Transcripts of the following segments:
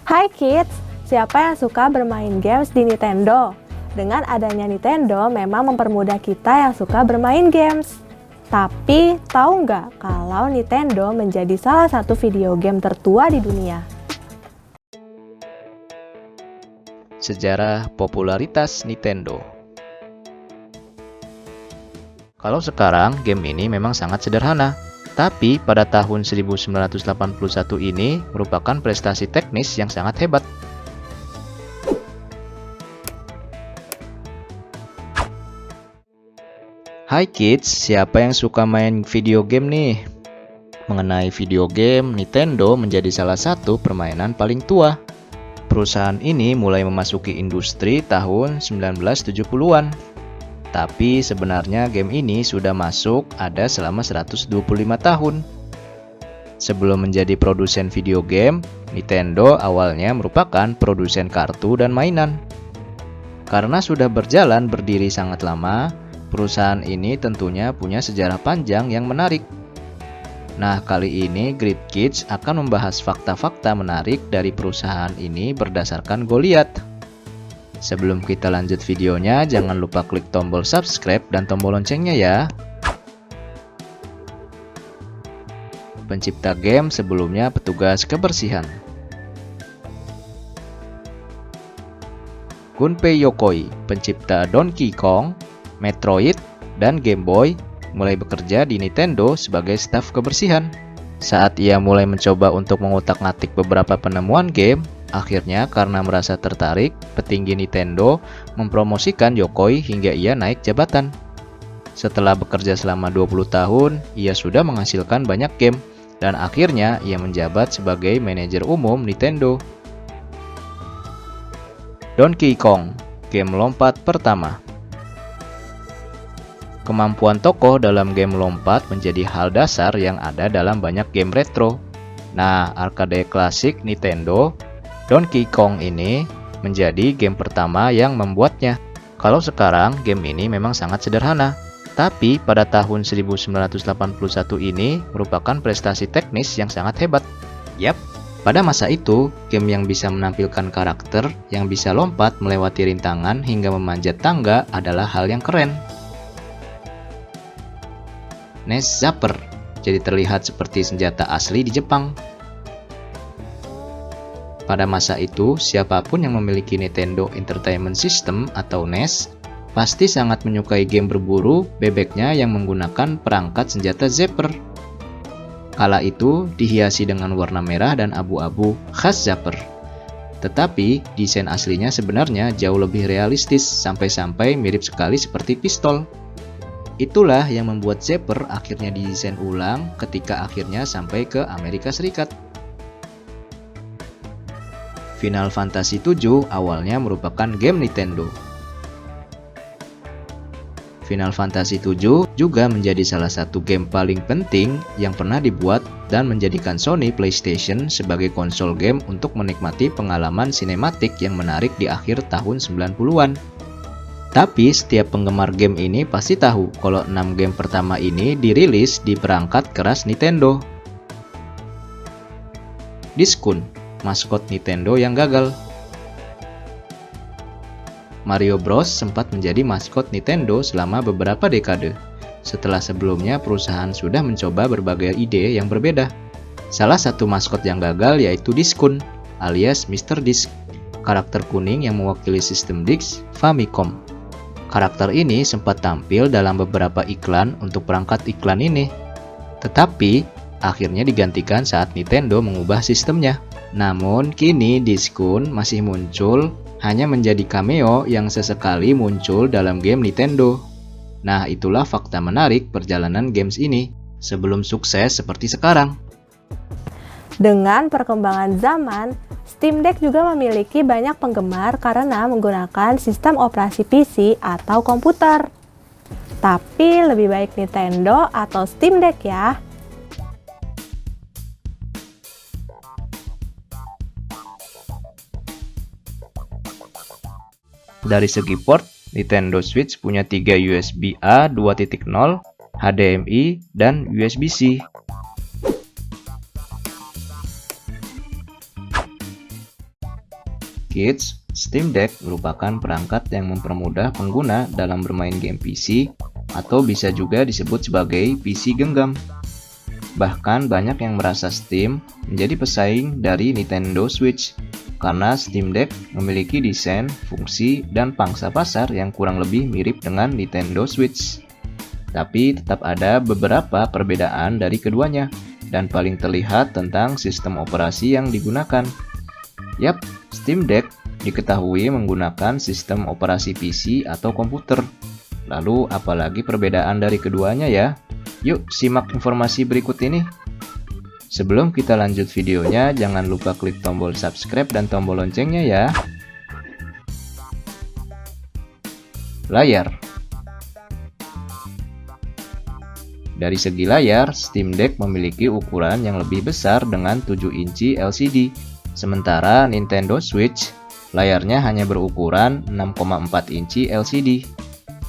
Hai kids, siapa yang suka bermain games di Nintendo? Dengan adanya Nintendo memang mempermudah kita yang suka bermain games. Tapi, tahu nggak kalau Nintendo menjadi salah satu video game tertua di dunia? Sejarah popularitas Nintendo. Kalau sekarang, game ini memang sangat sederhana. Tapi pada tahun 1981 ini merupakan prestasi teknis yang sangat hebat. Hai kids, siapa yang suka main video game nih? Mengenai video game, Nintendo menjadi salah satu permainan paling tua. Perusahaan ini mulai memasuki industri tahun 1970-an. Tapi sebenarnya game ini sudah masuk ada selama 125 tahun. Sebelum menjadi produsen video game, Nintendo awalnya merupakan produsen kartu dan mainan. Karena sudah berjalan berdiri sangat lama, perusahaan ini tentunya punya sejarah panjang yang menarik. Nah, kali ini Great Kids akan membahas fakta-fakta menarik dari perusahaan ini berdasarkan Goliath. Sebelum kita lanjut videonya, jangan lupa klik tombol subscribe dan tombol loncengnya ya. Pencipta game sebelumnya petugas kebersihan. Gunpei Yokoi, pencipta Donkey Kong, Metroid, dan Game Boy, mulai bekerja di Nintendo sebagai staf kebersihan. Saat ia mulai mencoba untuk mengutak-ngatik beberapa penemuan game, akhirnya karena merasa tertarik, petinggi Nintendo mempromosikan Yokoi hingga ia naik jabatan. Setelah bekerja selama 20 tahun, ia sudah menghasilkan banyak game, dan akhirnya ia menjabat sebagai manajer umum Nintendo. Donkey Kong, game lompat pertama. Kemampuan tokoh dalam game lompat menjadi hal dasar yang ada dalam banyak game retro. Nah, arcade klasik Nintendo, Donkey Kong ini menjadi game pertama yang membuatnya. Kalau sekarang, game ini memang sangat sederhana. Tapi pada tahun 1981 ini merupakan prestasi teknis yang sangat hebat. Yap, pada masa itu, game yang bisa menampilkan karakter yang bisa lompat melewati rintangan hingga memanjat tangga adalah hal yang keren. NES Zapper jadi terlihat seperti senjata asli di Jepang. Pada masa itu, siapapun yang memiliki Nintendo Entertainment System atau NES pasti sangat menyukai game berburu bebeknya yang menggunakan perangkat senjata Zapper. Kala itu dihiasi dengan warna merah dan abu-abu khas Zapper. Tetapi desain aslinya sebenarnya jauh lebih realistis sampai-sampai mirip sekali seperti pistol. Itulah yang membuat Zapper akhirnya didesain ulang ketika akhirnya sampai ke Amerika Serikat. Final Fantasy VII awalnya merupakan game Nintendo. Final Fantasy VII juga menjadi salah satu game paling penting yang pernah dibuat dan menjadikan Sony PlayStation sebagai konsol game untuk menikmati pengalaman sinematik yang menarik di akhir tahun 90-an. Tapi setiap penggemar game ini pasti tahu kalau 6 game pertama ini dirilis di perangkat keras Nintendo. Diskun, maskot Nintendo yang gagal. Mario Bros sempat menjadi maskot Nintendo selama beberapa dekade. Setelah sebelumnya perusahaan sudah mencoba berbagai ide yang berbeda. Salah satu maskot yang gagal yaitu Diskun, alias Mr. Disk, karakter kuning yang mewakili sistem disk Famicom. Karakter ini sempat tampil dalam beberapa iklan untuk perangkat iklan ini. Tetapi, akhirnya digantikan saat Nintendo mengubah sistemnya. Namun, kini Diskun masih muncul hanya menjadi cameo yang sesekali muncul dalam game Nintendo. Nah, itulah fakta menarik perjalanan games ini sebelum sukses seperti sekarang. Dengan perkembangan zaman, Steam Deck juga memiliki banyak penggemar karena menggunakan sistem operasi PC atau komputer. Tapi lebih baik Nintendo atau Steam Deck ya. Dari segi port, Nintendo Switch punya 3 USB-A 2.0, HDMI, dan USB-C. Kids, Steam Deck merupakan perangkat yang mempermudah pengguna dalam bermain game PC atau bisa juga disebut sebagai PC genggam. Bahkan banyak yang merasa Steam menjadi pesaing dari Nintendo Switch karena Steam Deck memiliki desain, fungsi, dan pangsa pasar yang kurang lebih mirip dengan Nintendo Switch. Tapi tetap ada beberapa perbedaan dari keduanya dan paling terlihat tentang sistem operasi yang digunakan. Yap, Steam Deck diketahui menggunakan sistem operasi PC atau komputer. Lalu apalagi perbedaan dari keduanya ya? Yuk simak informasi berikut ini. Sebelum kita lanjut videonya, jangan lupa klik tombol subscribe dan tombol loncengnya ya. Layar. Dari segi layar, Steam Deck memiliki ukuran yang lebih besar dengan 7 inci LCD. Sementara Nintendo Switch, layarnya hanya berukuran 6,4 inci LCD.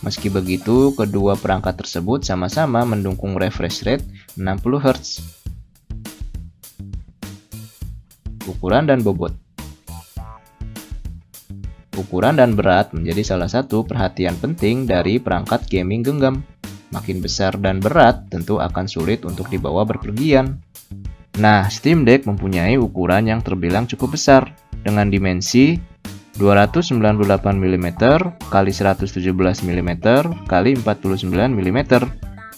Meski begitu, kedua perangkat tersebut sama-sama mendukung refresh rate 60 Hz. Ukuran dan bobot. Ukuran dan berat menjadi salah satu perhatian penting dari perangkat gaming genggam. Makin besar dan berat tentu akan sulit untuk dibawa berpergian. Nah, Steam Deck mempunyai ukuran yang terbilang cukup besar dengan dimensi 298 mm x 117 mm x 49 mm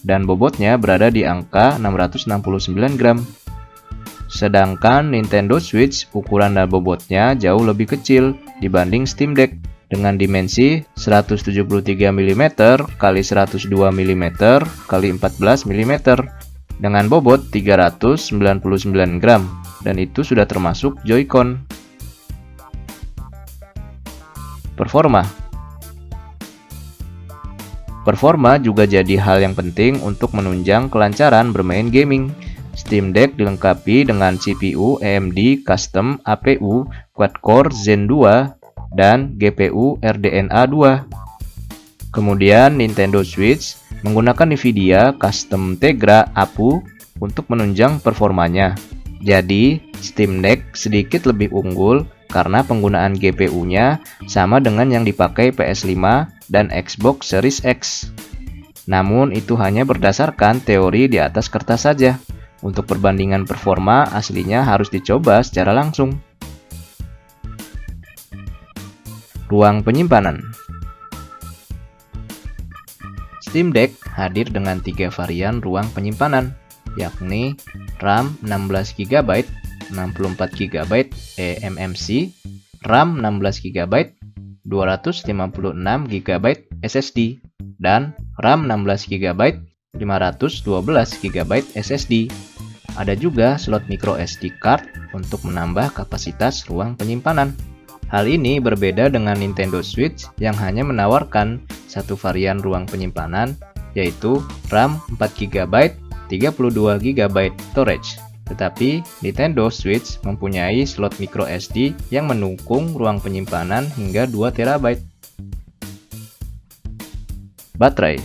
dan bobotnya berada di angka 669 gram. Sedangkan Nintendo Switch ukuran dan bobotnya jauh lebih kecil dibanding Steam Deck dengan dimensi 173 mm x 102 mm x 14 mm dengan bobot 399 gram dan itu sudah termasuk Joy-Con. Performa juga jadi hal yang penting untuk menunjang kelancaran bermain gaming. Steam Deck dilengkapi dengan CPU AMD Custom APU Quad-Core Zen 2 dan GPU RDNA 2. Kemudian Nintendo Switch menggunakan Nvidia Custom Tegra APU untuk menunjang performanya. Jadi, Steam Deck sedikit lebih unggul karena penggunaan GPU-nya sama dengan yang dipakai PS5 dan Xbox Series X. Namun, itu hanya berdasarkan teori di atas kertas saja. Untuk perbandingan performa aslinya harus dicoba secara langsung. Ruang penyimpanan. Steam Deck hadir dengan 3 varian ruang penyimpanan, yakni RAM 16GB, 64GB eMMC, RAM 16GB, 256GB SSD, dan RAM 16GB, 512GB SSD. Ada juga slot micro SD card untuk menambah kapasitas ruang penyimpanan. Hal ini berbeda dengan Nintendo Switch yang hanya menawarkan satu varian ruang penyimpanan, yaitu RAM 4GB, 32GB storage. Tetapi Nintendo Switch mempunyai slot micro SD yang mendukung ruang penyimpanan hingga 2TB. Baterai.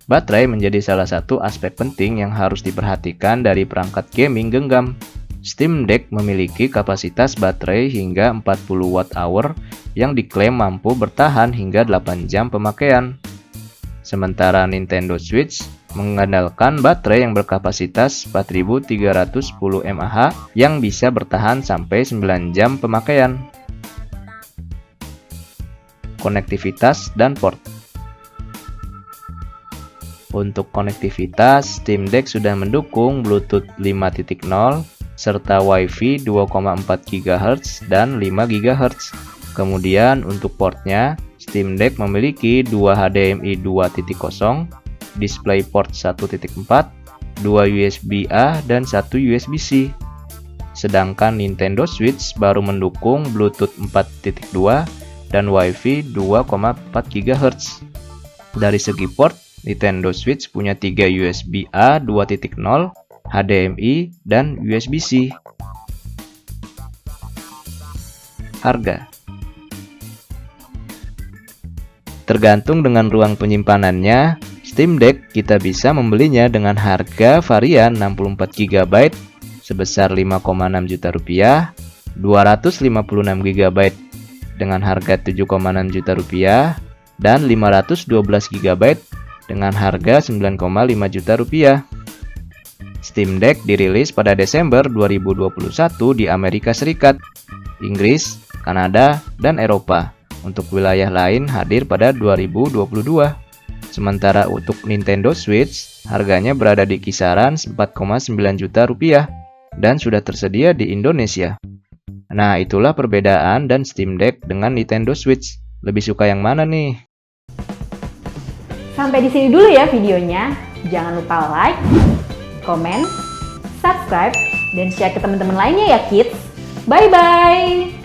Baterai menjadi salah satu aspek penting yang harus diperhatikan dari perangkat gaming genggam. Steam Deck memiliki kapasitas baterai hingga 40 Wh yang diklaim mampu bertahan hingga 8 jam pemakaian. Sementara Nintendo Switch mengandalkan baterai yang berkapasitas 4310 mAh yang bisa bertahan sampai 9 jam pemakaian. Konektivitas dan port. Untuk konektivitas, Steam Deck sudah mendukung Bluetooth 5.0 serta Wi-Fi 2,4 GHz dan 5 GHz. Kemudian untuk portnya, Steam Deck memiliki 2 HDMI 2.0, DisplayPort 1.4, 2 USB-A dan 1 USB-C. Sedangkan Nintendo Switch baru mendukung Bluetooth 4.2 dan Wi-Fi 2,4 GHz. Dari segi port, Nintendo Switch punya 3 USB-A 2.0, HDMI, dan USB-C. Harga. Tergantung dengan ruang penyimpanannya, Steam Deck kita bisa membelinya dengan harga varian 64GB sebesar 5,6 juta rupiah, 256 GB dengan harga 7,6 juta rupiah, dan 512 GB dengan harga 9,5 juta rupiah. Steam Deck dirilis pada Desember 2021 di Amerika Serikat, Inggris, Kanada, dan Eropa. Untuk wilayah lain hadir pada 2022. Sementara untuk Nintendo Switch, harganya berada di kisaran 4,9 juta rupiah dan sudah tersedia di Indonesia. Nah, itulah perbedaan dan Steam Deck dengan Nintendo Switch. Lebih suka yang mana nih? Sampai di sini dulu ya videonya. Jangan lupa like, komen, subscribe, dan share ke teman-teman lainnya ya kids. Bye-bye!